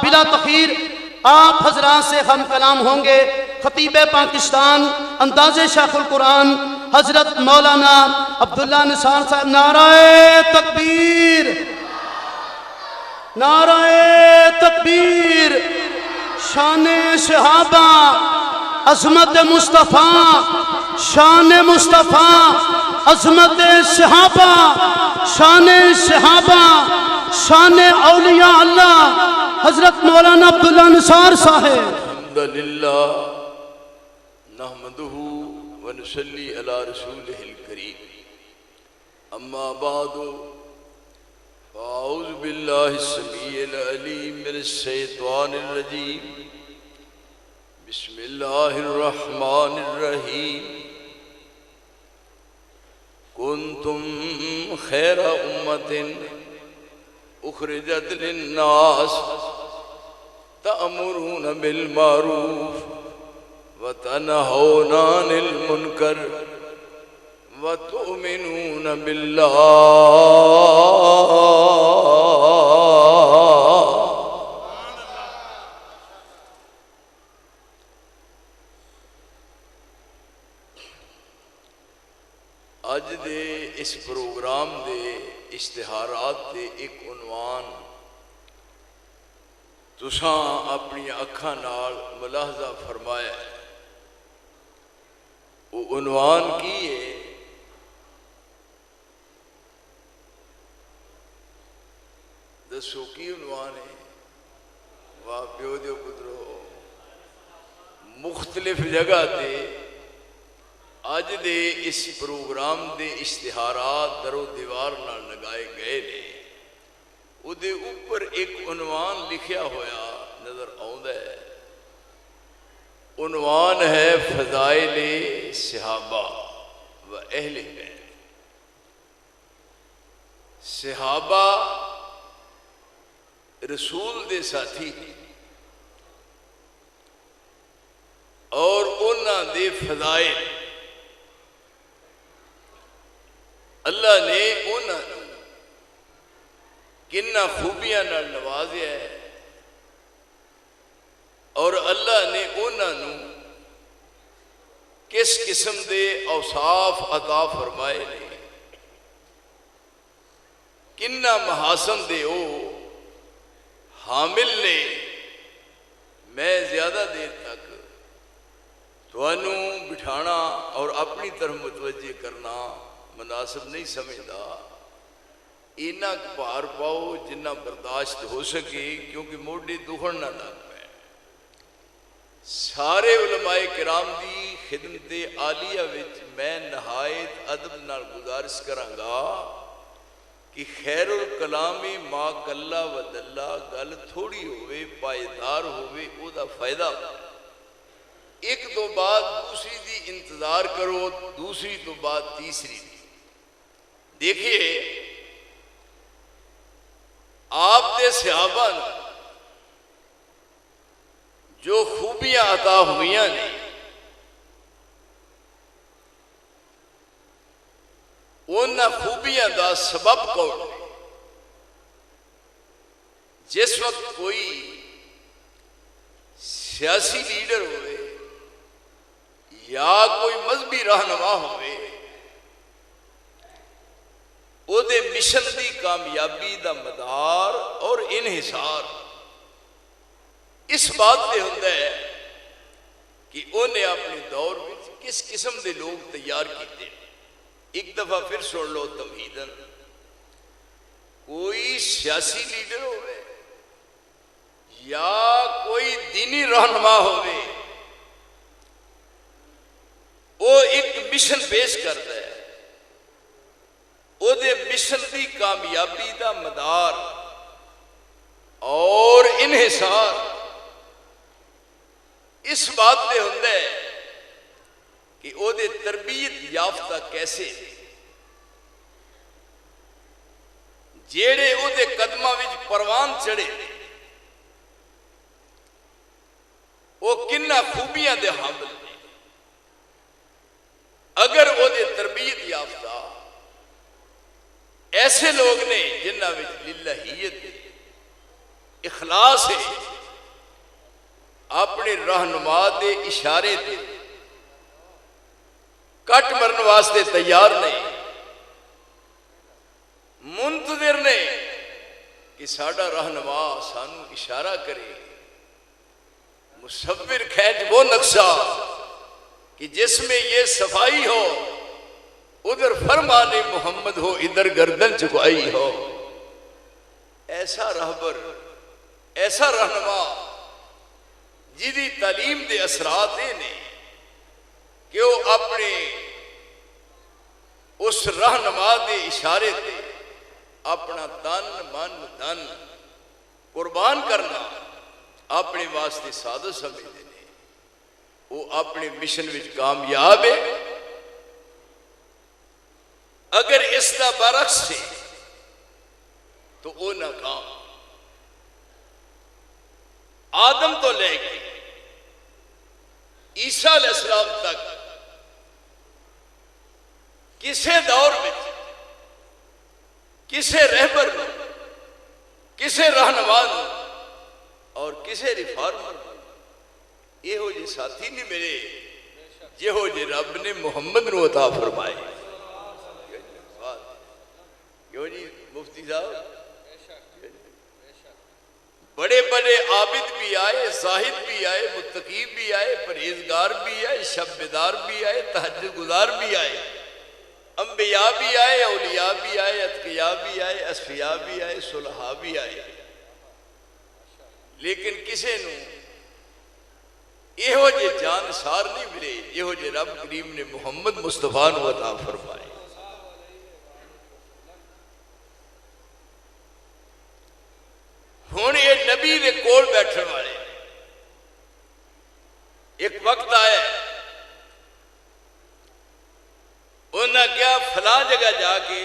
بلا تخیر آپ حضرات سے ہم کلام ہوں گے خطیب پاکستان انداز شیخ القرآن حضرت مولانا عبداللہ نثار صاحب۔ نعرہ تکبیر، نعرہ تکبیر، شان صحابہ، عظمت مصطفیٰ، شان مصطفیٰ، عظمت صحابہ، شان صحابہ، شان اولیاء اللہ حضرت مولانا عبداللہ نثار صاحب۔ الحمدللہ نحمدہ ونصلی علی رسولہ الکریم، اما بعد فاعوذ باللہ السمیع العلیم من الشیطان الرجیم، بسم اللہ الرحمن الرحیم۔ کنتم خیر امت اخرجت للناس تأمرون بالمعروف وتنہون عن المنکر وتؤمنون باللہ۔ اج دے اس پروگرام دے اشتہارات دے ایک عنوان تساں اپنی اکھاں نال ملاحظہ فرمایا ہے۔ وہ عنوان کی ہے؟ دسو کی عنوان ہے؟ واہ پیو دیو پترو، مختلف جگہ تے اج دے اس پروگرام دے اشتہارات در و دیوار نال لگائے گئے نے، او دے اوپر ایک عنوان لکھیا ہویا نظر آوندا ہے۔ عنوان ہے فضائل صحابہ و اہل بیت۔ صحابہ رسول دے ساتھی اور انہاں دے فضائل اللہ نے انہاں نوں کنہ خوبیاں نال نوازیا ہے، اور اللہ نے انہاں نوں کس قسم دے اوصاف عطا فرمائے نے، کنہ محاسن دے او حامل نے۔ میں زیادہ دیر تک تھانوں بٹھانا اور اپنی طرف متوجہ کرنا مناسب نہیں سمجھدا۔ اینا پار پاؤ جنہ برداشت ہو سکے، کیونکہ موڈے دکھن نہ لگ پائے۔ سارے علماء کرام دی خدمت عالیہ وچ میں نہایت ادب نال گزارش کرانگا کہ خیر الکلام ما کلا و دلہ، گل تھوڑی ہوئے پائیدار ہوئے او دا فائدہ، ایک تو بعد دوسری دی انتظار کرو، دوسری تو بعد تیسری دی۔ دیکھیے آپ دے صحابہ نے جو خوبیاں عطا ہوئیاں نے، انہاں خوبیاں دا سبب کون ہے؟ جس وقت کوئی سیاسی لیڈر ہوئے یا کوئی مذہبی رہنما ہوئے، او دے مشن دی کامیابی دا مدار اور انحصار اس بات پہ ہوتا ہے کہ انہیں اپنے دور میں کس قسم دے لوگ تیار کیتے۔ ایک دفعہ پھر سن لو تمہیدن، کوئی سیاسی لیڈر ہوئے یا کوئی دینی رہنما ہوئے، وہ ایک مشن پیش کرتا ہے، وہ دے مشن دی کامیابی دا مدار اور انحصار اس بات پہ ہوتا ہے کہ وہ دے تربیت یافتہ کیسے جیڑے وہ دے قدمہ وچ پروان چڑھے، وہ کنہ خوبیاں دے حامل نے۔ اگر وہ دے تربیت یافتہ ایسے لوگ نے جنہ وچ للہیت اخلاص ہے، اپنے رہنما دے اشارے تے کٹ مرن واسطے تیار نہیں، منتظر نے کہ ساڈا رہنما سانو اشارہ کرے، مصور کھینچ وہ نقشہ کہ جس میں یہ صفائی ہو، ادھر فرمان محمد ہو، ادھر گردن چکائی ہو۔ ایسا رہبر، ایسا رہنما جدی تعلیم دے اثرات یہ نے کہ وہ اپنے اس رہنما دے اشارے تے اپنا تن من دن قربان کرنا اپنے واسطے سعادت سمجھتے ہیں، وہ اپنے مشن وچ کامیاب ہے۔ اگر اس کا برعکس ہے تو وہ ناکام۔ آدم تو لے کے عیسیٰ علیہ السلام تک کسے دور میں کسے رہبر نے، کسے رہنما نے اور کسے ریفارمر نے یہ ہو جی ساتھی نہیں ملے یہ ہو جی رب نے محمد نو عطا فرمائے۔ کیوں جی مفتی صاحب، بڑے بڑے عابد بھی آئے، زاہد بھی آئے، متقی بھی آئے، پرہیزگار بھی آئے، شب بیدار بھی آئے، تہجد گزار بھی آئے، انبیاء بھی آئے، اولیاء بھی آئے، اتقیاء بھی آئے، اصفیاء بھی آئے، صلحاء بھی آئے، لیکن کسے نو یہ ہو جے جان سار نہیں ملے یہ ہو جے رب کریم نے محمد مصطفیٰ نو عطا فرمائے۔ ہوں یہ نبی دے کول بیٹھن والے ایک وقت آیا انہاں کیا فلاں جگہ جا کے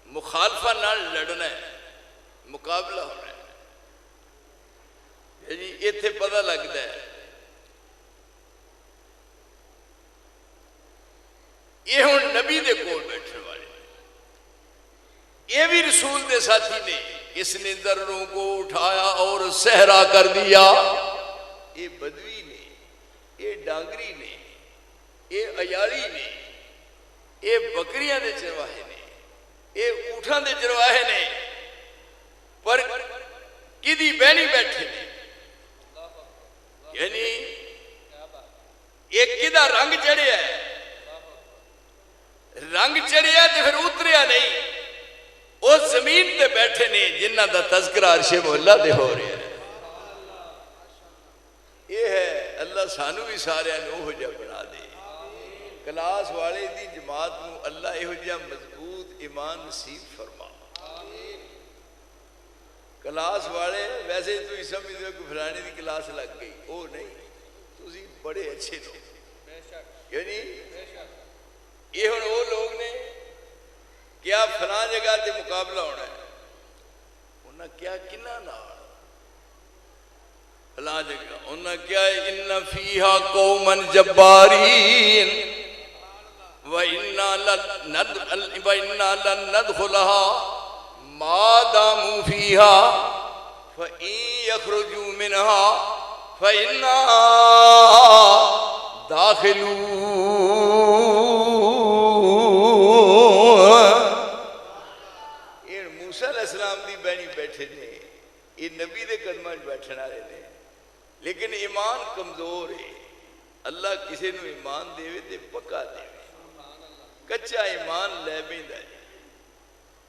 مخالفہ نال لڑنا ہے، مقابلہ ہونا ہے۔ جی ایتھے پتہ لگتا ہے یہ ہوں نبی دے کول بیٹھن والے، یہ بھی رسول دے ساتھی نے، اس نے ذروں کو اٹھایا اور صحرا کر دیا۔ یہ بدوی نے، یہ ڈانگری نے، یہ ایاڑی نے، یہ بکریاں دے چرواہے نے، یہ اونٹاں دے چرواہے نے، پر کدی بہنی بیٹھے نے، یعنی ایک کدا رنگ چڑھیا ہے، رنگ چڑھیا تو پھر اتریا نہیں، اس زمین تے بیٹھے نے جنہ دا تذکرہ عرش مولا دے ہو رہا ہے۔ یہ ہے اللہ سانو بھی سارے ہو جا بنا دے، کلاس والے دی جماعت نو اللہ یہ جا مضبوط ایمان نصیب فرما۔ کلاس والے ویسے تو ہی سمجھ دو کہ فلانے دی کلاس لگ گئی، وہ نہیں، تسی بڑے اچھے لوگ، یعنی یہ ہن وہ لوگ نے کیا فلاں جگہ تے مقابلہ ہونا ہے، انہاں کیا کنہ نال فلاں جگہ انہاں کیا ان فیہا قوما جبارین وَإِنَّا لَن نَدْخُلَهَا مَا دَامُوا فِيهَا فَإِن يَخْرُجُوا مِنْهَا فَإِنَّا دَاخِلُونَ۔ یہ موسیٰ علیہ السلام دی بہنی بیٹھے نے، یہ نبی دے قدمہ بیٹھنے والے نے، لیکن ایمان کمزور ہے۔ اللہ کسی نو ایمان دے تے پکا دے، کچا ایمان لے بیندا ہے،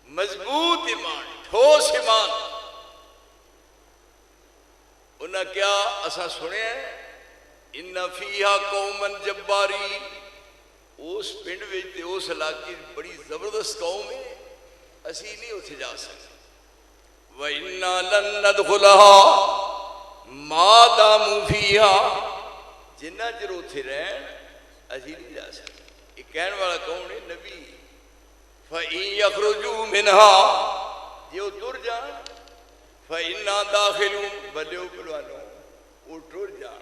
مضبوط ایمان، ٹھوس ایمان۔ انہاں کیا اساں سنے ہیں ان فیہا قوما جباری، اس پنڈ وچ تے اس علاقے بڑی زبردست قوم ہے، اسی نہیں اتھے جا سکتے۔ وَإِنَّا لَن نَدْخُلَهَا مَا دَامُوا فِيهَا، جنہ چر اتھے رہن اسی نہیں جا سکتے۔ یہ کہنے والا کون ہے؟ نبی۔ فَإِن يَخْرُجُوا مِنْهَا، یہ ٹر جان، فَإِنَّا دَاخِلُونَ، بلے پلوانوں وہ ٹر جان۔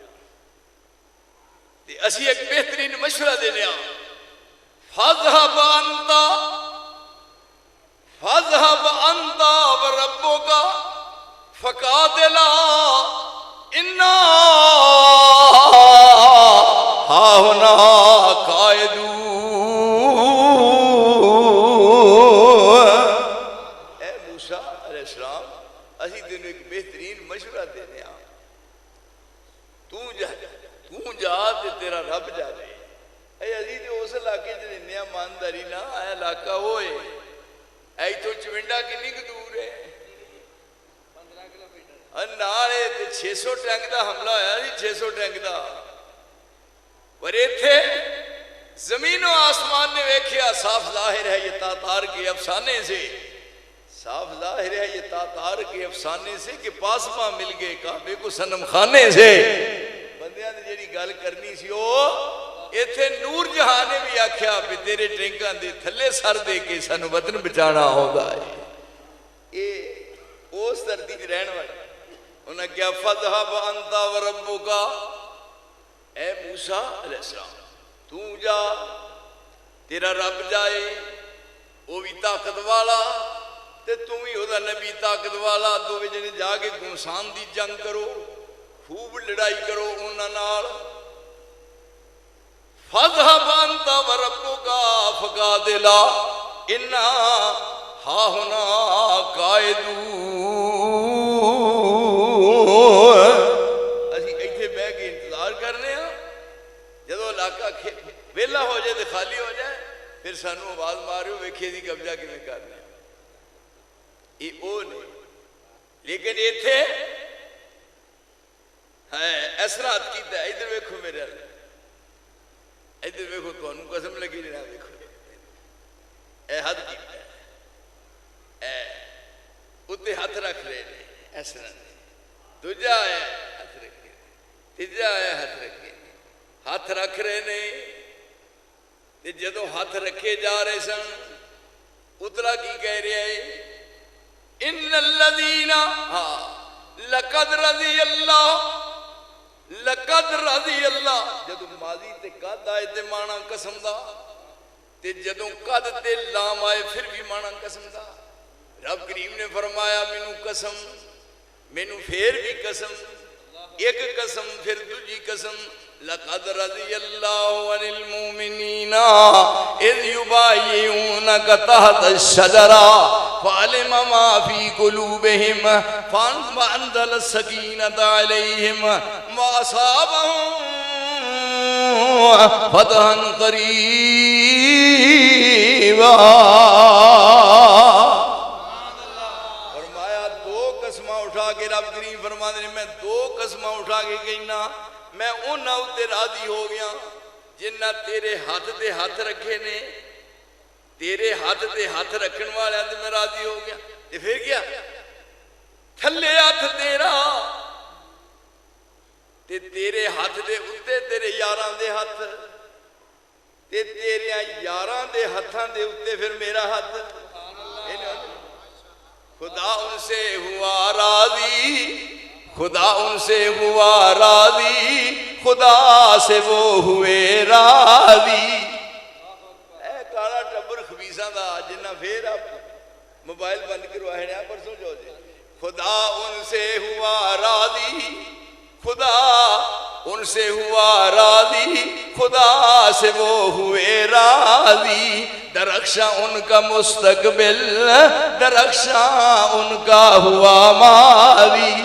اسی ایک بہترین مشورہ دینے آؤں، فَاذْهَبْ أَنْتَ وَرَبُّكَ فَقَاتِلَا ہونا قائدو، اے موسیٰ علیہ السلام اسی تینوں ایک بہترین مشورہ دینے آ، تو جا تے تیرا رب جاوے۔ اے اسی تے اس علاقے چ رہنے آ، مانداری نہ اے علاقہ ہوئے اے تو چونڈا کنی کہ دور ہے، نالے تے 600 ٹینک دا حملہ ہویا سی، 600 ٹینک دا، پر ایتھے زمین و آسمان نے ویکھیا صاف ظاہر ہے یہ تاتار کے افسانے سے، صاف ظاہر ہے یہ تاتار کے افسانے سے کہ پاسماں مل گئے کعبے کو صنم خانے سے۔ بندیاں نے جیڑی گل کرنی سی او ایتھے نور جہاں نے بھی آکھیا بھی تیرے ٹینکاں دے تھلے سر دے کے سانو وطن بچانا ہوگا ہے، اے اس دھرتی تے رہن والے انہاں کیا فَذْهَبْ أَنْتَ وَرَبُّكَ، اے موسیٰ علیہ السلام تو جا، تیرا رب جائے، وہ بھی طاقت والا تے تم ہی ہودا نبی طاقت والا، دو جنے جا کے گھمسان دی جنگ کرو، خوب لڑائی کرو انہاں نال۔ فَذْهَبْ أَنْتَ وَرَبُّكَ فَقَاتِلَا إِنَّا هَاهُنَا قَاعِدُونَ، اسی ایتھے بیٹھ کے انتظار کرنے ہاں، جدو علاقہ ویلا ہو جائے تو خالی ہو جائے پھر سانو آواز مارو ویکھے دی قبضہ کی میں کرنے، یہ او نہیں، لیکن ایتھے ہے اسرات کیتا ہے۔ ادھر ویکھو میرے ادھر ویکھو، تانوں قسم لگی جناب، ویکھو اے حد کیتا ہے، اے اتنے ہاتھ رکھ رہے ہیں اس طرح، دوجا ہے ہاتھ رکھے، تیجا ہے ہاتھ رکھے، ہاتھ رکھ رہے نے تے جدوں ہاتھ رکھے جا رہے سن اتلا کی کہہ رہے ہیں ان الذین لقد رضی اللہ، لقد رضی اللہ، جدوں ماضی تے قد آئے تے مانا قسم دا، تے جدوں قد تے لام آئے پھر بھی مانا قسم دا۔ رب کریم نے فرمایا مینوں قسم، مینوں پھر بھی قسم، ایک قسم پھر دوجی قسم، لقد رضی اللہ عن المؤمنین اذ یبایعونک تحت الشجرہ فعلم ما فی قلوبہم فانزل السکینۃ علیہم واصابہم فتحا قریبا۔ اٹھا کے رب کریم فرما دے میں دو قسمہ اٹھا کے گئینا، میں انہاں اتے راضی ہو گیا جنہ تیرے ہاتھ تے ہاتھ رکھے نے، تیرے ہاتھ تے ہاتھ رکھن والے تے میں راضی ہو گیا۔ تے پھر کیا تھلے ہاتھ تیرا تے تیرے ہاتھ دے اتے تیرے یاراں دے ہاتھ تے تیرے یاراں دے ہاتھاں دے اتے پھر میرا ہاتھ، خدا ان سے ہوا راضی، خدا ان سے ہوا راضی، خدا سے وہ ہوئے راضی۔ اے کالا ٹبر خبیصاں دا جنہ پھر آپ موبائل بند کرو ہے پر سو جو جائے، خدا ان سے ہوا راضی، خدا ان سے ہوا راضی، خدا سے وہ ہوئے راضی، درخشاں ان کا مستقبل، درخشاں ان کا ہوا ماضی۔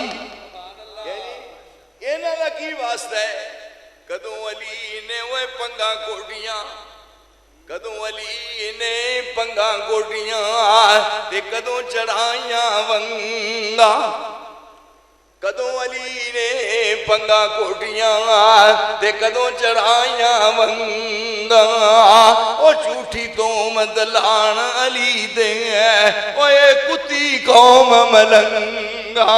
یہ نہ کی واسطہ ہے کدوں علی نے وہ پنگا کوٹیاں، کدوں علی نے پنگا کوٹیاں تے کدوں چڑھائیاں ونگا، کدوں علی نے پنگا کوٹیاں تے کدوں چڑھائیاں ونگا، او جھوٹی تومت لان علی دے او اے کتی قوم ملنگا۔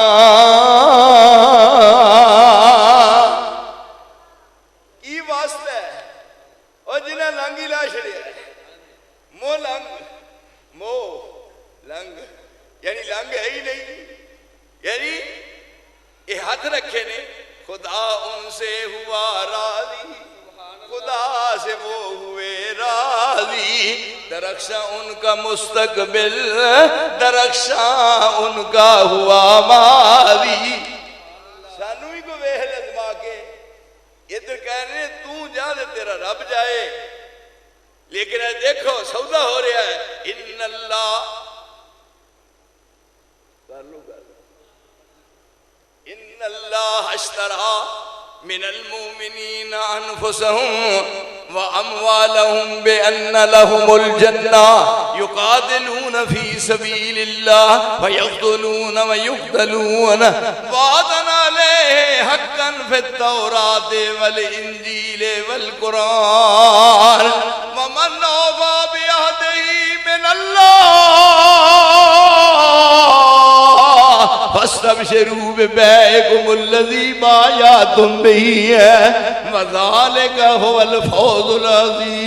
کی واسطہ ہے او جنہیں لنگی لا چھڑیا ہے، مو لنگ، مو لنگ یعنی لنگ ہے ہی نہیں، یعنی یہ ہاتھ رکھے نے، خدا ان سے ہوا راضی، خدا سے وہ ہوئے راضی، درخشاں ان کا مستقبل، درخشاں ان کا ہوا ماضی۔ سانو ہی کو ویہ لزما کے ادھر کہہ رہے ہیں تو جا دے تیرا رب جائے، لیکن دیکھو سودا ہو رہا ہے، ان اللہ ان اللہ اشترى من المؤمنین انفسهم واموالهم بان لهم الجنہ یقاتلون فی سبیل اللہ فیقتلون ویقتلون وعدا علیہ حقا فی التوراۃ والانجیل والقرآن ومن اوفی بعہدہ من اللہ فاستبشروا ببیعکم الذی بایعتم بہ وذالک هو الفوز العظیم۔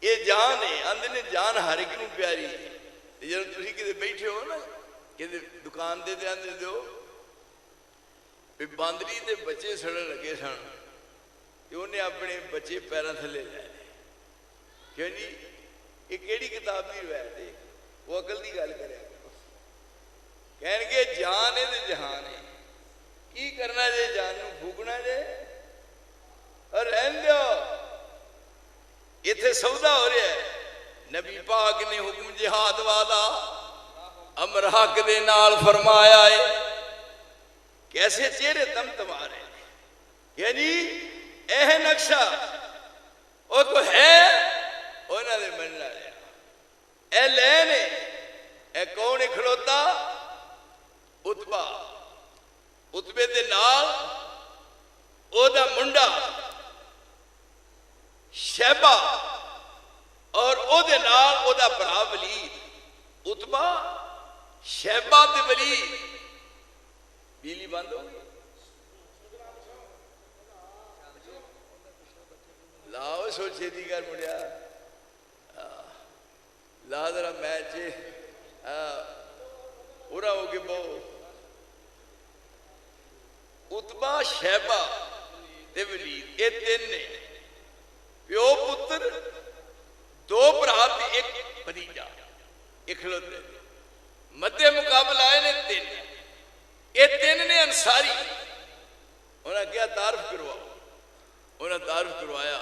یہ جان ہے، اندر نے جان ہر ایک نوں پیاری ہے۔ جب تسی کدے بیٹھے ہو نا کدے دکان دے تے اندر دیو باندری دے بچے سڑن لگے سن کہ انہیں اپنے بچے پیروں تھلے لے لے، کیوں جی یہ کیڑی کتاب کی روایت ہے؟ وہ عقل کی گل کرے، کہن گے جان ہے تے جہان ہے، کی کرنا جے جان نو پھوکنا جے اور رہن دیو، اتنے سودا ہو رہا ہے۔ نبی پاک نے حکم جہاد والا امرہ دے نال فرمایا ہے، کیسے چہرے تم تمہارے، یعنی اے نقشہ وہ تو ہے انہوں نے مننا لیا، اے لینے اے کون کھلوتا؟ اتبا، اتبے دے نال او دا منڈا شیبہ اور او دے نال او دا برا ولید، اتبا شیبہ تے ولید، بیلی بند ہو گئی، لاؤ سوچے دی کر مڑیا لا ذرا میچ پورا ہو کے بہو، اتبا شیبہ تے ولید یہ تین نے، پیو پتر دو برا تے ایک بھتیجا اکھلوتے، مدے مقابلہ آئے نے تین، یہ تین نے انصاری، انہاں کیا تعارف کرواؤ، انہاں تعارف کروایا،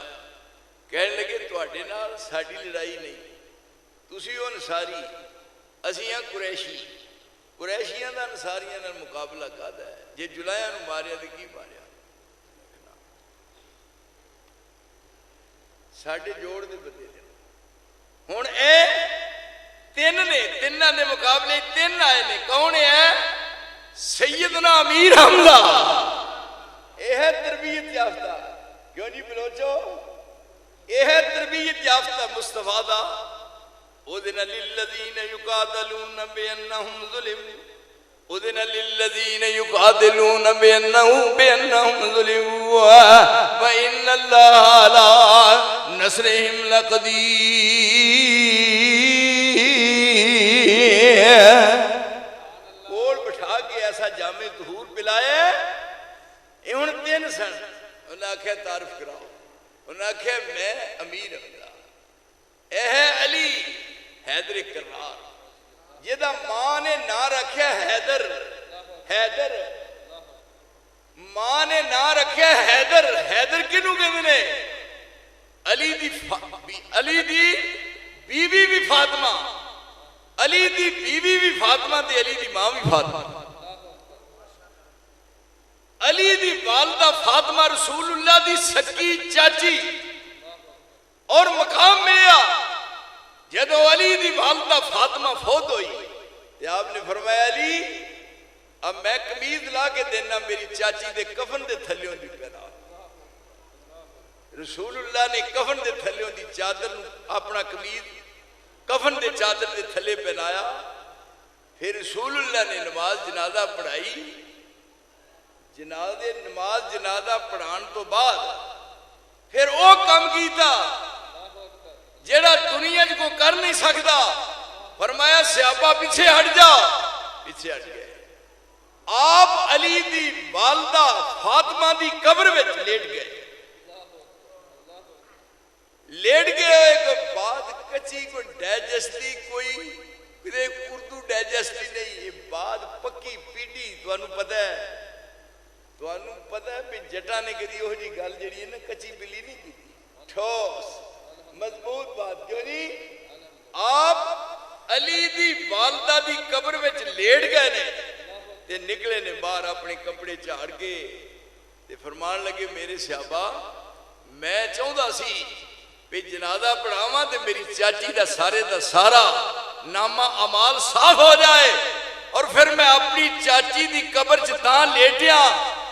کہنے لگے تواڈے نال ساڈی لڑائی نہیں، تسی ہو انصاری اسی ہاں قریشی، قریشیاں دا انصاریاں نال مقابلہ کادا ہے، جے جلایاں نو ماریا تے کی ماریا، ساڈے جوڑ دے بدے دے، ہن اے تین نے، تیناں دے مقابلے تین آئے نے، کون ہے؟ سیدنا امیر حمزہ، یہ ہے تربیت یافتہ، کیوں نہیں بلوچو؟ یہ ہے تربیت یافتہ مصطفیٰ دا، اُذِنَ لِلَّذِينَ يُقَاتَلُونَ بِأَنَّهُمْ ظُلِمُوا، اُذِنَ لِلَّذِينَ يُقَاتِلُونَ بِأَنَّهُمْ ظُلِمُوا وَإِنَّ اللَّهَ عَلَىٰ نَصْرِهِمْ لَقَدِيرٌ۔ کول بٹھا کے ایسا جامع طہور پلائے، یہ ہن تین سن، انہوں نے آکھیا تعارف کراؤ، انہوں نے آکھیا میں امیر حمزہ، اے ہے علی حیدر کرار، جہاں ماں نے نہ رکھیا حیدر، حیدر ماں نے نہ رکھیا حیدر، حیدر کنوں کہندے نے؟ علی دی بیوی بھی فاطمہ، علی دی بیوی بھی فاطمہ تے علی دی ماں بھی فاطمہ، علی دی والدہ فاطمہ رسول اللہ دی سکی چاچی، اور مقام ملیا جدو علی دی والدہ فاطمہ فوت ہوئی تو آپ نے فرمایا علی اب میں قمیض لا کے دینا میری چاچی دے کفن دے تھلیوں دی پہنا، رسول اللہ نے کفن دے تھلیوں دی چادر اپنا قمیض کفن دے چادر دے تھلے پہنایا، پھر رسول اللہ نے نماز جنازہ پڑھائی، نماز جنازہ پڑھان تو بعد پھر وہ کم کیتا جیڑا دنیا کو کر نہیں سکتا، فرمایا سیابہ پیچھے ہٹ جا، پیچھے ہٹ گئے، آپ علی دی والدہ فاطمہ دی قبر میں لیٹ گئے، لیٹ گئے ایک بعد کچی کو ڈیج ڈائجسٹی کوئی اردو ڈائجسٹی نہیں، یہ بات پکی پیڈی تمہیں پتہ ہے بھی جٹا نے کدی وہ جی گل جڑی ہے نا کچی بلی نہیں کی، ٹھوس مضبوط بات. کیوں نہیں؟ آپ علی دی والدہ دی قبر وچ لیٹ گئے نے تے نکلے نے باہر اپنے کپڑے جھاڑ کے تے فرمان لگے میرے صحابہ میں چاہتا سی بھی جنازہ پڑھاواں تے میری چاچی دا سارے دا سارا نامہ اعمال صاف ہو جائے، اور پھر میں اپنی چاچی دی قبر چ تاں لیٹیا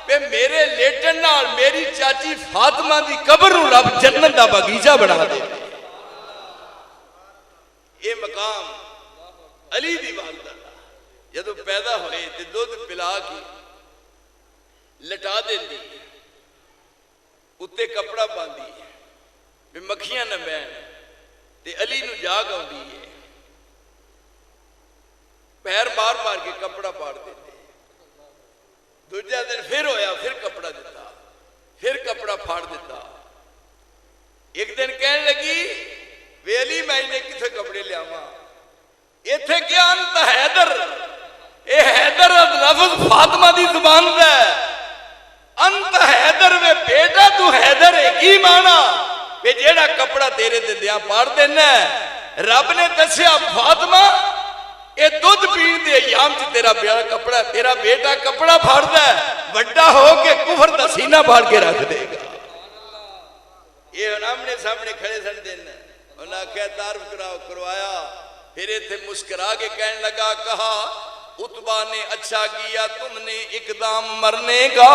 پہ میرے لیٹن نال میری چاچی فاطمہ دی قبر نو رب جنت دا باغیچہ بنا دے. یہ مقام علی دی والدہ جدو پیدا ہوئے تے دودھ پلا کے لٹا دیندی، اتے کپڑا باندھی بھی مکھیاں نہ بہن تے علی نو جاگ آندی ہے، پیر مار مار کے کپڑا پاڑ دیتے. دوجا دن پھر ہویا، پھر کپڑا دیتا، پھر کپڑا پھاڑ دیتا. ایک دن کہنے لگی وے علی میں نے کسے کپڑے لیاواں، ایتھے کیا انت حیدر، اے حیدر لفظ فاطمہ دی زبان دا ہے. انت حیدر وے بیٹا تو حیدر ہے کی مانا وے جیڑا کپڑا تیرے تے دیاں پاڑ دینا ہے. رب نے دسیا فاطمہ اے دودھ پین دے ایام چ تیرا بیٹا کپڑا پھاڑدا ہے، بڑا ہو کے کفر دا سینہ پھاڑ کے رکھ دے گا. یہ آمنے سامنے کھڑے سن دن انہاں آخیا تعارف کروایا، پھر ایتھے مسکرا کے کہنے لگا کہا عتبہ نے اچھا کیا تم نے اقدام مرنے کا،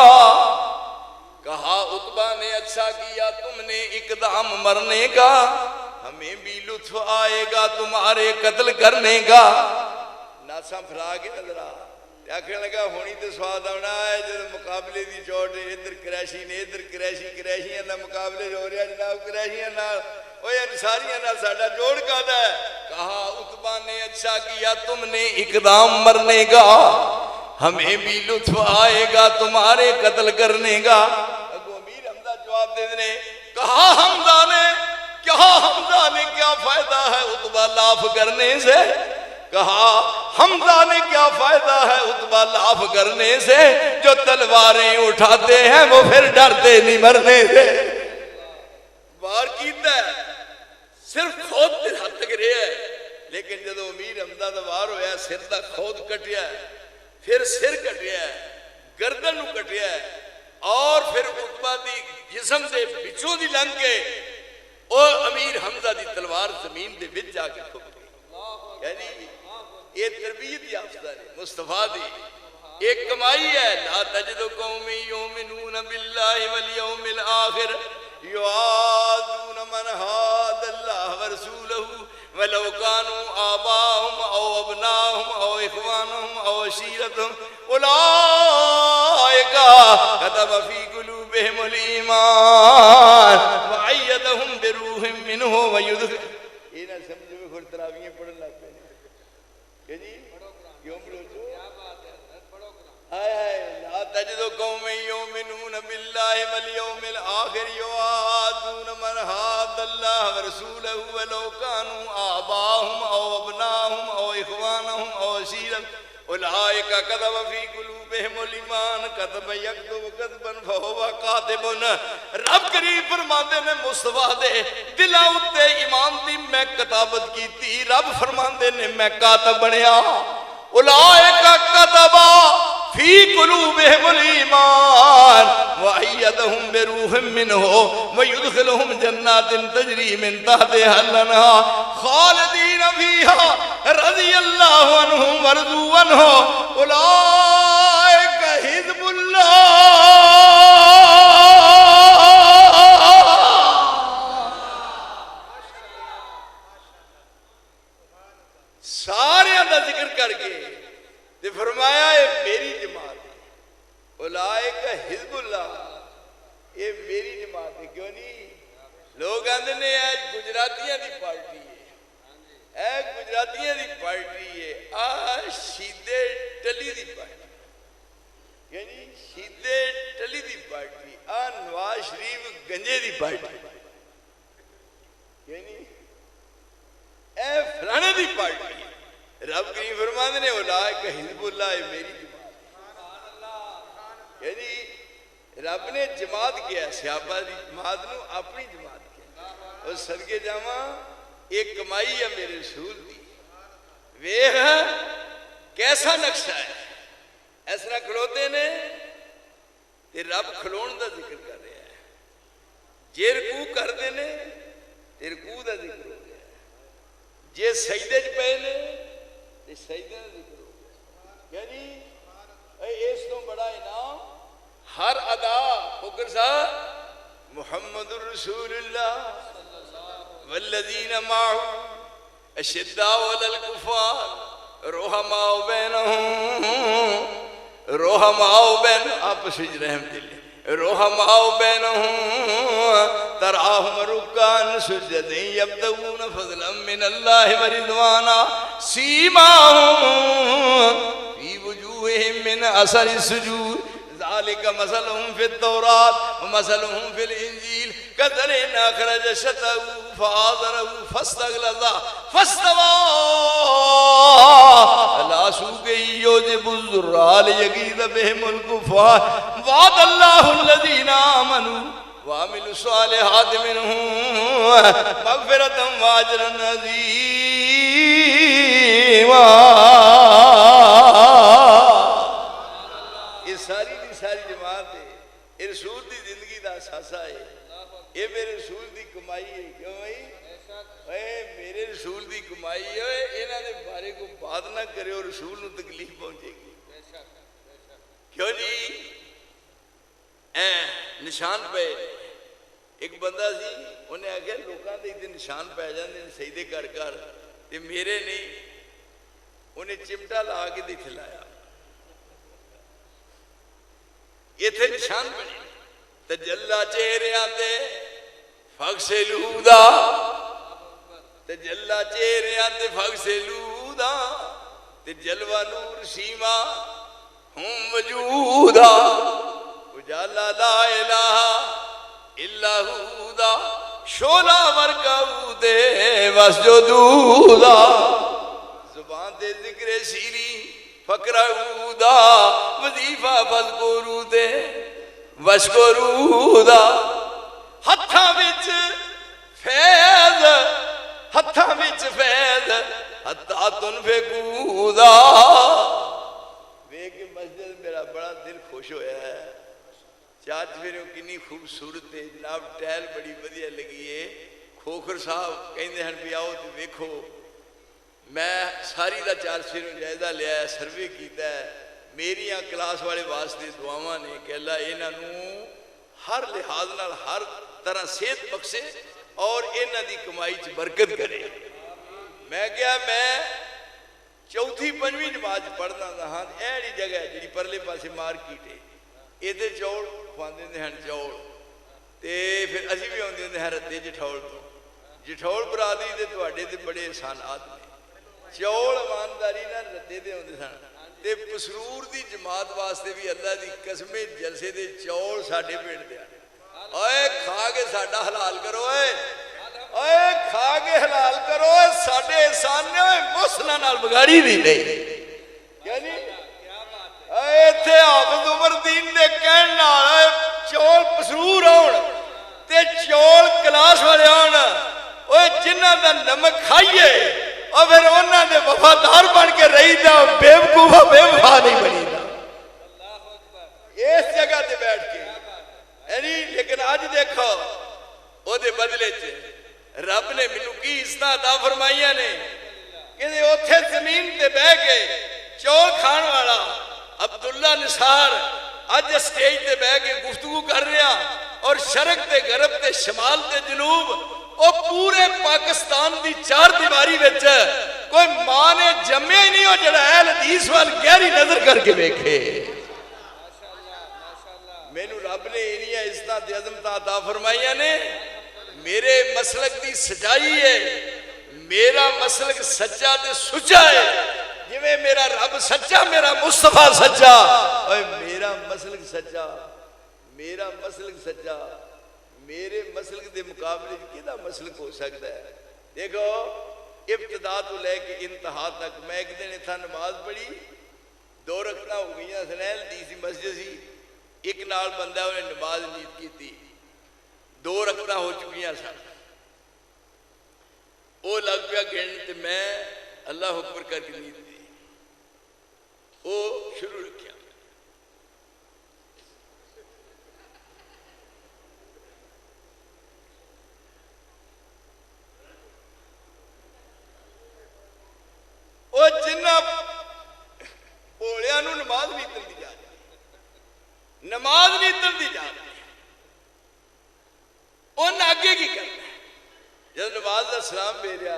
کہا عتبہ نے اچھا کیا تم نے اقدام مرنے کا، ہمیں بھی لطف آئے گا تمہارے قتل کرنے کا. ناساں پھرا کے نظر آخر لگا ہونی تو سواد آنا ہے جب مقابلے دی چوٹ ادھر قریشی نے ادھر قریشیاں نہ مقابلے ہو رہا جناب قریشیاں نال اوے انصاریاں نال ساڈا جوڑ کادا ہے. کہا عتبہ نے اچھا کیا تم نے اقدام مرنے کا، ہمیں بھی لطف آئے گا تمہارے قتل کرنے کا. اگو امیر حمزہ جواب دے دے کہا حمزہ نے کیا فائدہ ہے عتبہ لاف کرنے سے، کہا حمزہ نے کیا فائدہ ہے عتبہ لاف کرنے سے، جو تلواریں اٹھاتے ہیں وہ پھر ڈرتے نہیں مرنے سے. وار کیتا ہے صرف خود تے ہاتھ تک رہا ہے، لیکن جدو امیر حمزہ دا وار ہویا سر دا خود کٹیا ہے، پھر سر کٹیا ہے، گردن نو کٹیا ہے، اور پھر عتبہ دی جسم دے بچوں دی لنگ کے اور امیر حمزہ دی تلوار زمین دے وچ جا کے کھپ گئی. یعنی یہ تربیت یافتہ نے مصطفیٰ دی ایک کمائی ہے. لا تجد قوم یؤمنون باللہ والیوم الآخر یعادون من حاد اللہ ورسولہ ولو كانوا آباءهم او ابناءهم او اخوانهم او عشيرتهم اولئک كتب في قلوبهم الايمان وأيدهم بروح منه ويدخل انہاں سمجھ میں پھر تراویحیں پڑھن لگ پے کہ جی کیوں بولو لا تجد قوم یؤمنون باللہ والیوم الآخر یوادون من حاد اللہ ورسولہ ولو كانوا آباءهم او ابناءهم او اخوانهم او عشیرتهم اولئک کتب فی قلوبہم الایمان کتب یکتب کتبا فہو کاتب. رب کریم فرماندے نے مصطفیٰ دے دلاں اُتے ایمان دی میں کتابت کیتی، رب فرماندے نے میں کاتب بنیا. اولئک کتب فی قلوبہم الایمان وأیدہم بروح منہ ویدخلہم جنات تجری من تحتہا الانہار خالدین فیہا رضی اللہ عنہم ورضوا عنہ اولئک حزب اللہ. سارے اندر ذکر کر کے تے فرمایا یہ میری جماعت ہے، اولئک حزب اللہ، یہ میری جماعت ہے. کیوں نہیں؟ لوگ آندے نے آج گجراتیاں دی پارٹی ہے، اے گجراتیاں دی پارٹی ہے، آج شیدے ٹلی دی پارٹی، یعنی شیدے ٹلی دی پارٹی، آج نواز شریف گنجے دی پارٹی، یعنی اے فلانے رب کریم فرماتے نے اولئک حزب اللہ میری جماعت، یعنی رب نے جماعت کیا ہے صحابہ دی جماعت نو اپنی جماعت کیا، اور صدقے جاواں ایک کمائی ہے میرے رسول دی، ویکھ کیسا نقشہ ہے، اس طرح کھلوتے نے تے رب کھلون دا ذکر کر رہا ہے، جے رکوع کردے نے تے رکوع دا ذکر ہو گیا، جے سجدے چ پئے نے تے سجدے دا ذکر ہو گیا، یعنی اس تو بڑا انعام ہر ادا فکر صاحب محمد الرسول اللہ والذین معه اشداء علی الکفار رحماء بینہم آپس وچ رحم دل رحماء بینہم تراہم رکعا سجدا یبتغون فضلا من اللہ ورضوانا سیماہم فی وجوہہم من اثر السجود ذالک مثلهم فی التوراۃ ومثلهم فی الانجیل کزرع اخرج شطأہ فآزرہ فاستغلظ فاستوى علی سوقہ یعجب الزراء لیغیظ بہم الکفار وعد اللہ الذین آمنوا وعملوا الصالحات منهم مغفرۃ واجرا عظیما۔ یہ ساری دی ساری جماعت ہے، یہ رسول دی زندگی دا اثاثہ ہے، یہ میرے رسول دی کمائی ہے، کیوں بھائی اے میرے رسول دی کمائی ہے، انہاں دے بارے کو بات نہ کرے اور رسول نو تکلیف پہنچے گی، کیوں جی نشان پہ ایک بندہ سی انہیں آگیا لوکاں دے ایک نشان پہ جاندے سجدے کر کر تے میرے نہیں، انہیں چمٹا لا کے دکھلایا، یہ تھے نشان بنے تجلہ چہرے آتے فاغسلودا، تجلہ چہرے آتے فاغسلودا، تجلوہ نور سیما ہم وجودا، اجالا لا الہ الا ہودا، شولا ورکعوتے وسجدودا، زبان دے ذکر سیری فقرعودا، وظیفہ فذکروتے وشکرودا، ہتھاں وچ فیض ہتھاں وچ فیض حتی تنفقودا۔ ویکھ کے مسجد میرا بڑا دل خوش ہویا ہے، چار چفیروں کنی خوبصورت ہے جناب، ٹہل بڑی ودیا لگی ہے، کھوکھر صاحب کہندے ہن بھی آؤ تے ویکھو، میں ساری دا چار چفیروں جائزہ لیا ہے، سروے کیتا ہے، میریاں کلاس والے واسطے دعاواں نے کہ اللہ انہاں نو ہر لحاظ نال ہر طرح صحت بخشے اور انہاں دی کمائی چ برکت کرے۔ میں کیا میں چوتھی پنجویں نماز پڑھنا دا ہاں ایڑی جگہ ہے جڑی پرلے پاسے مارکیٹ ہے، ایدے چوڑ کھواندے نے ہن چوڑ تے پھر اسی بھی ہوندے نے رتے جٹھول تو جٹھول برادری دے تواڈے تے بڑے احسانات نے، چوڑ ایمانداری نال رتے دے ہوندے سن تے پسرور دی جماعت واسطے بھی اللہ دی قسم جلسے دے چوڑ ساڈے پنڈ دے آنے، اوئے کھا کے ساڈا حلال کرو، اوئے کھا کے حلال کرو، ساڈے احسان نے محسنہ نال بگاڑی دی نہیں، یعنی ایتھے حافظ عمر دین دے کہن نال چول پسرور آن تے چول کلاس والے آن، اوئے جنہاں دا نمک کھائیے اور پھر انہاں دے وفادار بن کے رہی دا بے وقوفہ بے وفا نہیں بنی دا اس جگہ تے بیٹھ کے، یعنی لیکن آج دیکھو او دے بدلے چ رب نے مینوں کی عزت عطا فرمائیاں نے کہ اوتھے زمین تے بہ کے چول کھان والا عبداللہ نثار اج سٹیج تے بہ کے گفتگو کر رہا اور شرق تے غرب تے شمال تے جنوب او پورے پاکستان دی چار دیواری وچ کوئی ماں نے جمعہ ہی نہیں ہو جڑا اہل حدیث وال گہری نظر کر کے ویکھے۔ مینوں رب نے انہاں عزتاں تے عظمتاں عطا فرمائیاں نے، میرے مسلک دی سچائی ہے، میرا مسلک سچا تے سچا ہے، جویں میرا رب سچا میرا مصطفیٰ سچا، اور میرا مسلک سچا، میرا مسلک سچا، میرے مسلک دے مقابلے کیدا مسلک ہو سکتا ہے؟ دیکھو ابتدا تو لے کے انتہا تک. میں ایک دن اتنا نماز پڑھی, 2 رکعتاں ہو گئی, سنیل دی سی مسجد سی, ایک نال بندہ انہیں نماز نیت کی تھی, 2 رکعتاں ہو چکی سن. وہ لگ پیا گن تے میں اللہ اکبر کر کے نیت دی, وہ شروع رکھیا. وہ جنہ بولیا نو نماز نیتن دی جا رہی, نماز نیتن دی جا رہی, انہیں آگے کی کرنا. جب نماز دا سلام بھیجا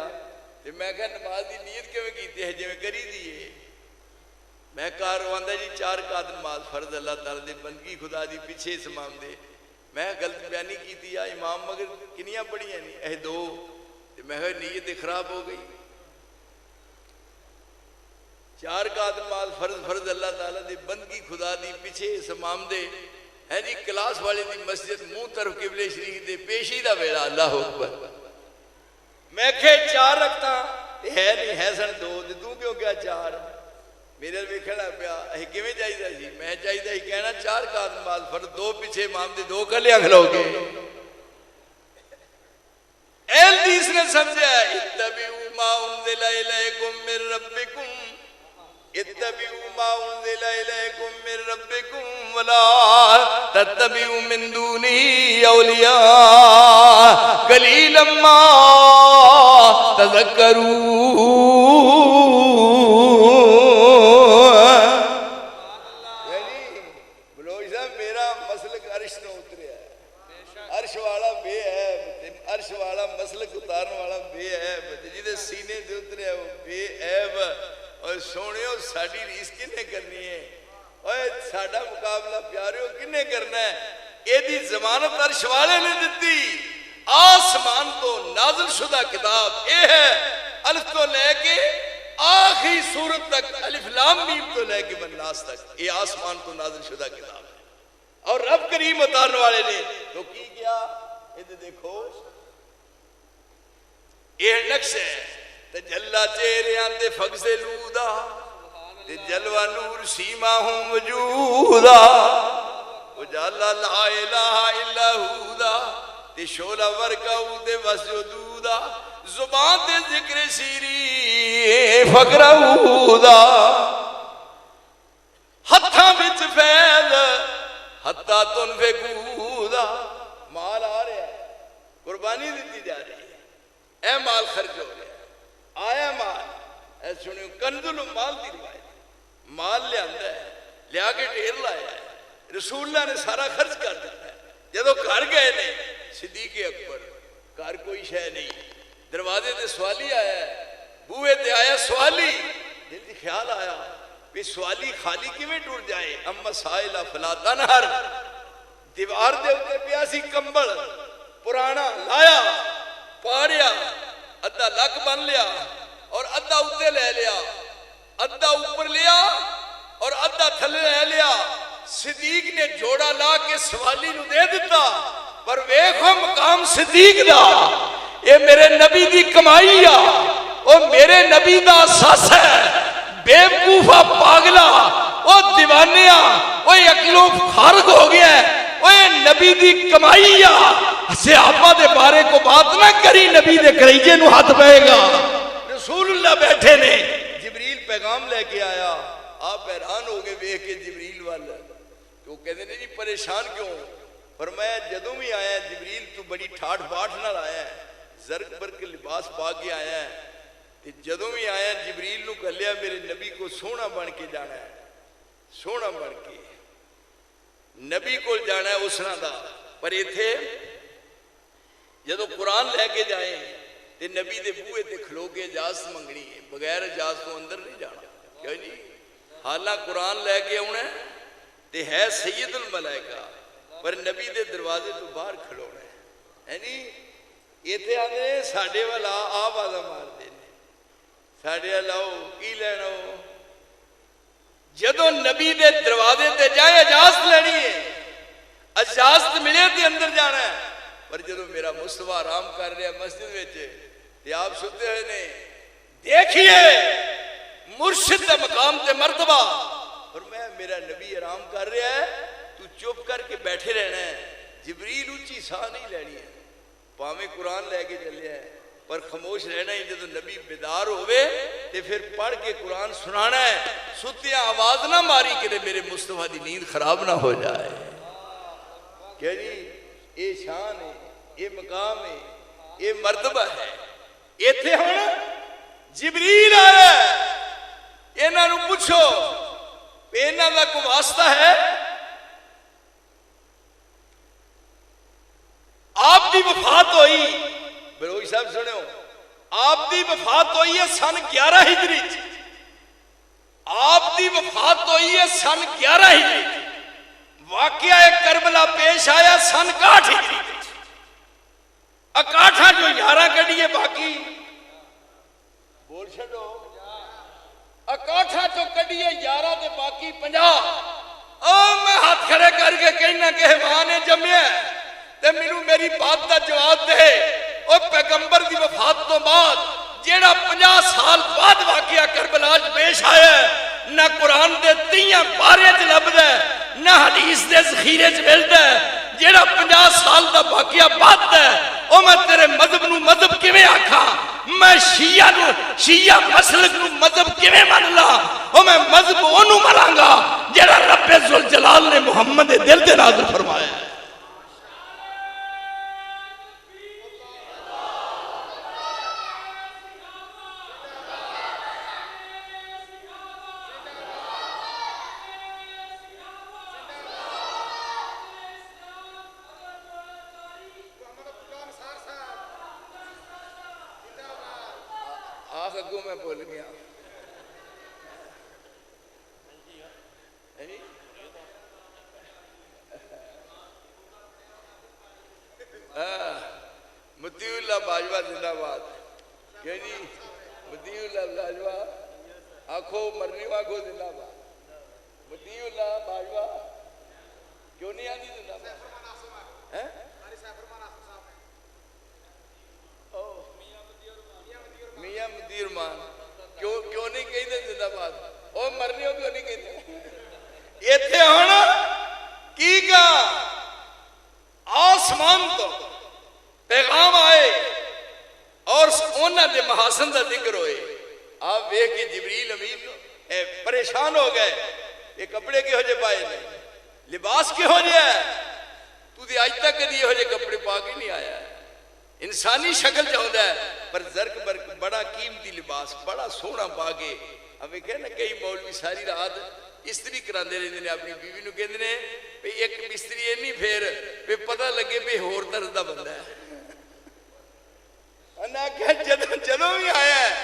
تو میں کہا نماز دی نیت کیوں کیتی ہے, جی میں کری دیئے. میں کہا رواندہ جی 4 رکعت نماز فرض اللہ تعالیٰ دے, بندگی خدا دی پیچھے اس امام دے. میں غلط بیانی کی تھی, یا امام مگر کنیاں پڑھی ہیں نہیں, 2. تو میں کہا نیت خراب ہو گئی. 4 رکعت نماز فرض اللہ تعالیٰ دے, بندگی خدا دی پیچھے اس امام دے ہے جی. کلاس والے دی مسجد منہ طرف قبلے شریف دے, پیشی دا ویلا اللہ اکبر. میں کہ 4 رکعتاں ہے نہیں, ہے سن 2, تو کیوں کیا 4؟ میرے بھی کھڑا پیا اے کیویں چاہیے سی. میں چاہیے ہی کہنا 4 رکعت نماز فرض, 2 پیچھے امام دے, 2 کلے کھلو گے. اہل حدیث نے سمجھا اتبعوا ما انزل الیکم من ربکم, اتبعوا ما انزل الیکم من ربکم ولا تتبعوا من دونه اولیاء قلیلا ما تذکرون. یعنی بلوچ صاحب میرا مسلک عرش نہ اتریا ہے, عرش والا بے عیب, عرش والا مسلک اتارن والا بے عیب, جہدے سینے دے اتریا وہ بے عیب. اور سونیو ساڑی ریس کنے کرنی ہے, اور ساڑا مقابلہ پیاریو کنے کرنا ہے. یہ دی ضمانت عرش والے نے دیتی. آسمان تو نازل شدہ کتاب یہ ہے, الف تو لے کے آخری سورت تک, الف لام میم تو لے کے والناس تک, یہ آسمان تو نازل شدہ کتاب ہے. اور رب کریم اتارنے والے نے تو کی کیا, یہ دیکھو یہ نقش ہے. تجلا چہریاں تے فقز لودا, تے جلوہ نور سیما ہوں وجودا, اجالا لا الہ الا ہودا, تے شولہ ورکاو تے وسجدودا, زبان تے ذکر سیری فقرہودا, ہتھاں بچ فیض حتی تنفقودا. مال آ رہا ہے, قربانی دیتی جا رہی ہے, اے مال خرچ ہو رہا ہے, آیا مال. اے سنیو کنزل مال دی روایت, مال لے آندہ ہے, لیا کے ڈھیر لایا ہے, رسول اللہ نے سارا خرچ کر دیتا ہے. جدو گھر گئے نے صدیق اکبر, گھر کوئی شے نہیں, دروازے تے سوالی آیا ہے, بوئے تے آیا سوالی, دل دی خیال آیا بھی سوالی خالی کیویں ٹوٹ جائے. اما سائلہ فلا تنہر, دیوار دے اوپر پیاسی کمبل پرانا لایا, پاڑیا, ادھا لک بن لیا اور ادھا اتے لے لیا, ادھا اوپر لیا اور ادھا تھلے لے لیا. صدیق نے جوڑا لا کے سوالی نو دے دیتا, پر ویکھو مقام صدیق دا, یہ میرے نبی دی کمائی آ, اور میرے نبی دا ساس ہے. بے وقوفا پاگلا, وہ دیوانیا, وہ عقلوں خارج ہو گیا ہے, وہ نبی دی کمائی آ. صحابہ دے بارے کو بات نہ کری, نبی دے کریجے نو ہاتھ بہے گا. رسول اللہ بیٹھے نے, جبریل پیغام لے کے آیا, آپ حیران ہو گئے ویکھ کے جبریل والا. تو کہتے ہیں جی پریشان کیوں؟ فرمایا جدوں بھی آیا جبریل تو بڑی ٹھاٹ باٹھ نہ آیا ہے, زرق برق لباس پا کے آیا ہے. جدوں بھی آیا جبریل نو کہہ لیا میرے نبی کو سونا بن کے جانا ہے, سونا بن کے نبی کو جانا ہے اسنا دا. پر یہ تھے جدو قرآن لے کے جائیں تے نبی دے بوئے تے کھلو کے اجازت منگنی ہے, بغیر اجازت تو اندر نہیں جانا. کیوں جی, حالہ قرآن لے کے آنا تے ہے سید الملائکہ, پر نبی دے دروازے تو باہر کھلونا ہے. یعنی یہ تھے آنے ساڑھے والا آوازہ مار دینے, ساڑھے والا کی لینا ہو. جدو نبی دے دروازے تے جائے اجازت لینی ہے, اجازت ملے تے اندر جانا ہے. پر جدو میرا مصطفیٰ آرام کر رہا مسجد وچ تے آپ ستے ہوئے نے دیکھیے مرشد دے مقام تے مرتبہ، اور میں میرا نبی آرام کر رہا ہے، تو چپ کر کے بیٹھے رہنا ہے۔ جبریل اونچی ساہ نہیں لینی ہے، پاویں قرآن لے کے چلے ہے، پر خاموش رہنا ہی۔ جب نبی بیدار ہوئے تے پھر پڑھ کے قرآن سنانا ہے، ستیاں آواز نہ ماری کہ میرے مصطفیٰ دی نیند خراب نہ ہو جائے۔ کہ جی اے شان ہے، اے مقام ہے، اے مرتبہ ہے۔ ایتھے ہن جبریل آیا ہے، انہاں نوں پوچھو انہاں دا کوئی واسطہ ہے؟ آپ دی وفات ہوئی، بروئی صاحب سنو، آپ دی وفات ہوئی ہے سن 11 ہجری، آپ دی وفات ہوئی ہے سن 11 ہجری، واقعہ کربلا پیش آیا سن 61 ہجری۔ 61 جو 11 کڑیے باقی بول چھڑو، 61 جو کڑیے 11 دے باقی 50۔ میں ہاتھ کھڑے کر کے کہنا کہ ماں نے جمعہ تے میرے میری بات دا جواب دے۔ اور پیغمبر دی وفات تو بعد جیڑا 50 سال بعد واقعہ کربلا پیش آیا ہے، نہ قرآن دے 3 پارے چ لبدا ہے، نہ حدیث دے ذخیرے چ ملدا ہے۔ جیڑا 50 سال دا واقعہ بعد ہے، او میں تیرے مذہب نو مذہب کیویں آکھاں؟ میں شیعہ مسلک نو مذہب کیویں من لا؟ او میں مذہب اونوں مناں گا جیڑا رب ذوالجلال نے محمد دے دل تے نازل فرمایا ہے۔ آگوں میں بول گیا متی اللہ باجوہ زندہ باد۔ کہ جی متی اللہ باجوہ آنکھوں مرنی آنکھوں زندہ باد۔ متی اللہ باجوہ کیوں نہیں آنی زندہ باد؟ میاں مدیر مان کیوں نہیں کہتے زندہ باد؟ او مرنی ہو کیوں نہیں کہتے؟ ایتھے ہونا کی کہا آسمان تو پیغام آئے اور انہاں دے محاسن دا ذکر ہوئے۔ آپ دیکھ کے جبریل امین پریشان ہو گئے، یہ کپڑے کے ہو جے پائے نہیں، لباس کے ہو جائے، تو دی آج تک کدی ہو جے کپڑے پا کے نہیں آیا ہے۔ انسانی شکل چاہتا ہے پر زرک برک بڑا قیمتی لباس بڑا سونا پا کے۔ ہمیں کہنا کئی مولوی ساری رات استری کراندے رہندے نے اپنی بیوی نو، کہندے نے بھئی ایک بستری اینی پھر پہ پتہ لگے بھئی ہور طرز دا بندہ ہے۔ انہاں کہ جدوں بھی آیا ہے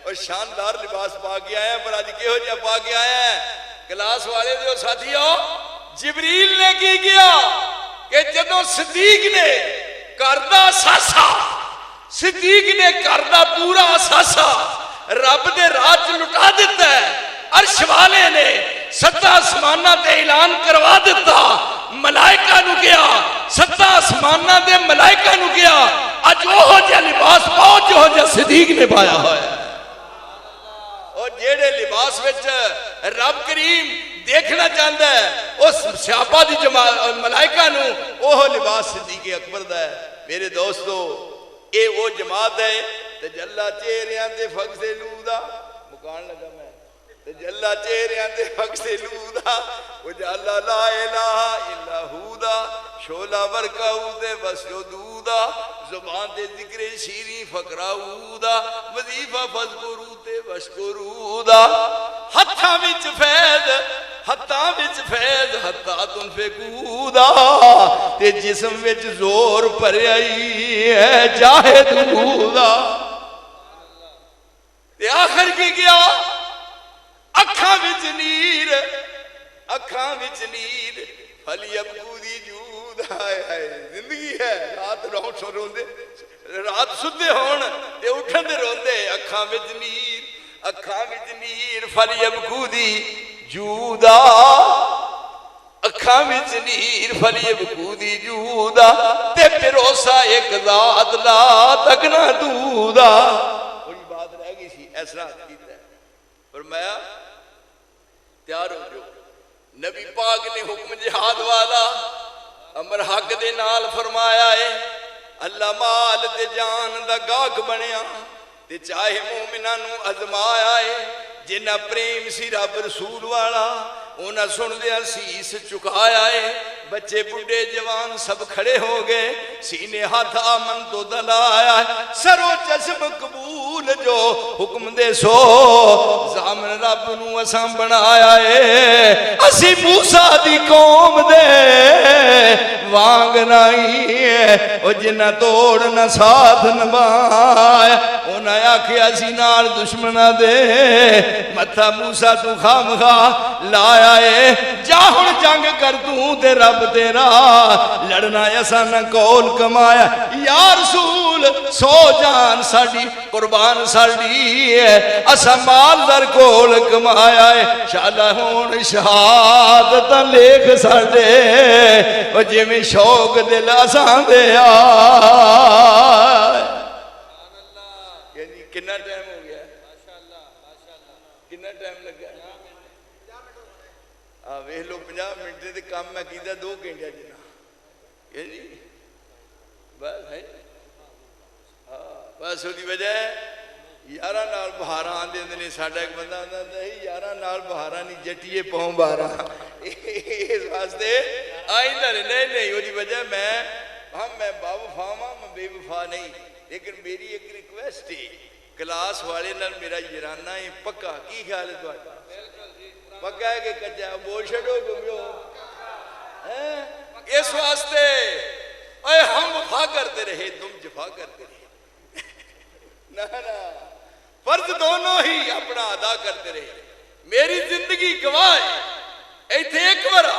اور شاندار لباس پا کے آیا ہے، پر آج کہو جہا پا کے آیا ہے؟ کلاس والے دیو ساتھیو، جبریل نے کی کیا کہ جدوں صدیق نے کردہ ساسا، صدیق نے کردہ پورا ساسا رب دے راج لٹا دیتا ہے، عرش والے نے 7 آسمانہ تے اعلان کروا دیتا، ملائکہ نو گیا 7 آسمانہ دے ملائکہ نو گیا اج وہ جا لباس پاؤ جو جا صدیق نے پایا ہوا ہے۔ اور جیڑے لباس وچ رب کریم دیکھنا چاہتا ہے اس صحابہ دی ملائکہ نو وہ لباس صدیق اکبر دا ہے۔ میرے دوستو اے وہ جماعت ہے تجلا چہریاں تے فق سے لودا مکان لگا میں تجلا چہریاں تے فق سے لودا وجالا لا الہ الا ہوا شولا ورکاؤ تے وسجودا زبان تے ذکر شیریں فقراؤدا وظیفہ فذکرو تے وشکرودا ہتھاں وچ فیض ہتھاں وچ فیض ہتھا تنفقودا تے جسم وچ زور پریائی ہے جاہدودا۔ تے آخر کی گیا اکھاں وچ نیر اکھاں وچ نیر فلیبکو دی جود آئے زندگی ہے رات روندے رات سدے ہون تے اٹھن دے روندے اکھاں وچ نیر فلیبکو دی جودا اکھاں وچ نیر فلیبکو دی جودا تے پروسا ایک ذات لا تکنا دودا۔ بڑی بات رہ گئی سی، اے فیصلہ کیتا ہے، فرمایا تیار ہو جو۔ نبی پاک نے حکم جہاد والا امر حق دے نال فرمایا ہے، اللہ مال تے جان دا گاہک بنیا تے چاہے مومناں نو ازمایا ہے، جنہ پریم سی رب رسول والا انہاں سن دیا سیس چکایا ہے، بچے بڑھے جوان سب کھڑے ہو گئے، سینے ہاتھ آمن تو دلایا ہے، سر و چشم قبول جو حکم دے سو زامن رب نو اساں بنایا ہے، اسی موسیٰ دی قوم دے وانگ نہیں ہے، او جنہ توڑ نہ ساتھ نبایا، انہاں آکھیا سی نال دشمنہ دے متھا موسیٰ تو خام خواہ لایا ہے، جا ہن جنگ کر دوں تے رب تیرا لڑنا ایسا نہ کول کمایا، یا رسول سو جان ساڑی قربان ساڑی ہے، اسا مال در کول کمایا ہے، شالا ہون شہادت لیکھ ساڑے وہ جی میں شوق دل آسان دے آئے۔ یعنی کنا ٹائم ہو گیا؟ کنا ٹائم لگا؟ ویہ لو 50 منٹ دے کام میں کیتا 2 گھنٹے جنا، یعنی بس ہے بس ہوتی وجہ ہے یارہ نال بہارا آندے اندنے ساڑھا ایک بندہ آندہ ہے یارہ نال بہارا نہیں جٹیے پہوں بارا، اس واسطے آئندہ نہیں ہوتی وجہ میں باوفا ہاں میں بے وفا نہیں، لیکن میری ایک ریکویسٹ ہے کلاس والے نال میرا یرانہ ہے پکا، کی خیال ہے تو آتا پکا ہے کہ کچھا بول شڑو گمیو، اس واسطے اے ہم وفا کرتے رہے تم جفا کرتے رہے، نا فرض دونوں ہی اپنا ادا کرتے رہے، میری زندگی گواہ ہے، ایتھے ایک ورہ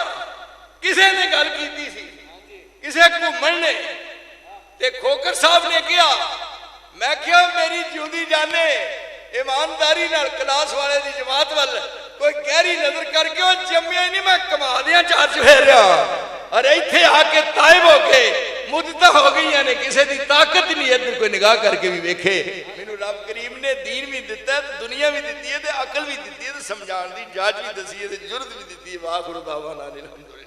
کسے نے گل کیتی سی، کسے کو مرنے تے کھوکر صاحب نے کیا، میں کیا میری جیوندی جانے ایمانداری نال کلاس والے دی جماعت وال کوئی گہری نظر کر کے اور جمعیہ نہیں میں کما دیا 4 چفیریا اور ایتھے آ کے طائب ہو کے مدتہ ہو گئی یعنی کسے دی طاقت نہیں ادھر کوئی نگاہ کر کے بھی بیکھے، مینوں رب کریم نے دین بھی دیتا ہے دنیا بھی دیتی ہے تے عقل بھی دیتی ہے تے سمجھان دی جاج بھی دسی ہے تے جرت بھی دیتی ہے، وآخر دعوانا الحمدللہ۔